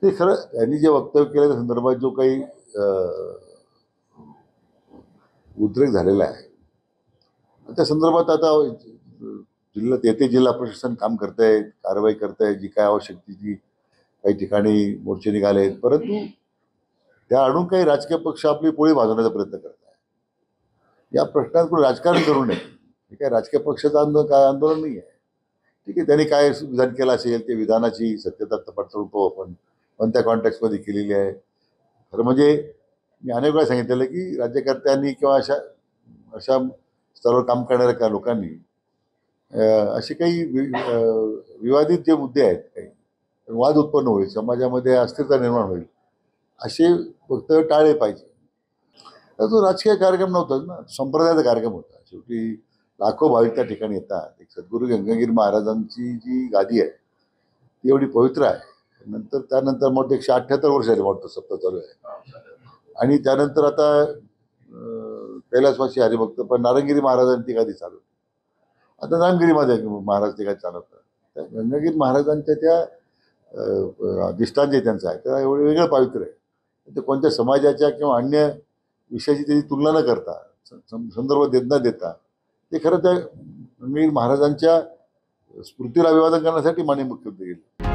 ते खरं त्यांनी जे वक्तव्य केलं त्या संदर्भात जो काही उद्रेक झालेला आहे त्या संदर्भात आता येथे जिल्हा प्रशासन काम करत आहे, कारवाई करत आहे, जी काय आवश्यक ती काही ठिकाणी मोर्चे निघाले आहेत, परंतु त्या आणून काही राजकीय पक्ष आपली पोळी भाजवण्याचा प्रयत्न करत आहे. या प्रश्नात राजकारण करू नये. हे काय राजकीय पक्षाचं आंदोलन नाही आहे. ठीक आहे, त्यांनी काय विधान केलं असेल ते विधानाची सत्यता पडताळून पाहू आपण, पण त्या कॉन्टॅक्टमध्ये केलेली आहे. खरं म्हणजे मी अनेक वेळा सांगितलेलं की राज्यकर्त्यांनी किंवा अशा स्तरावर काम करणाऱ्या काही लोकांनी असे काही विवादित जे मुद्दे आहेत, काही वाद उत्पन्न होईल, समाजामध्ये अस्थिरता निर्माण होईल, असे वक्तव्य टाळले पाहिजे. तर तो राजकीय कार्यक्रम नव्हताच ना, संप्रदायाचा कार्यक्रम होता. शेवटी लाखो भाविक त्या ठिकाणी येतात. एक सद्गुरू गंगागिरी महाराजांची जी गादी आहे ती एवढी पवित्र आहे. त्यानंतर मग 178 वर्ष झाले मोठं सप्ताह चालू आहे. आणि त्यानंतर आता कैलासवासी हरिभक्त पण नारायणगिरी महाराजांची ती गादी चालू. आता रामगिरीमध्ये महाराज ते काय चालवतात. त्या गंगागिरी महाराजांच्या त्या अधिष्ठान जे त्यांचं आहे त्या एवढं वेगळं पावित्र्य आहे. ते कोणत्या समाजाच्या किंवा अन्य विषयाची त्याची तुलना न करता, संदर्भ न देता ते खरं त्या गंगागिरी महाराजांच्या स्मृतीला अभिवादन करण्यासाठी माननीय मुख्यमंत्री गेले.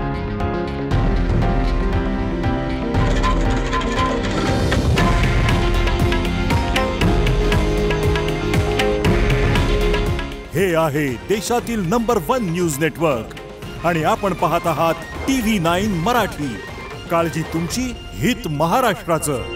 हे आहे देशातील नंबर 1 न्यूज नेटवर्क आणि आपण पाहत आहात TV9 मराठी. काळजी तुमची, हित महाराष्ट्राचं.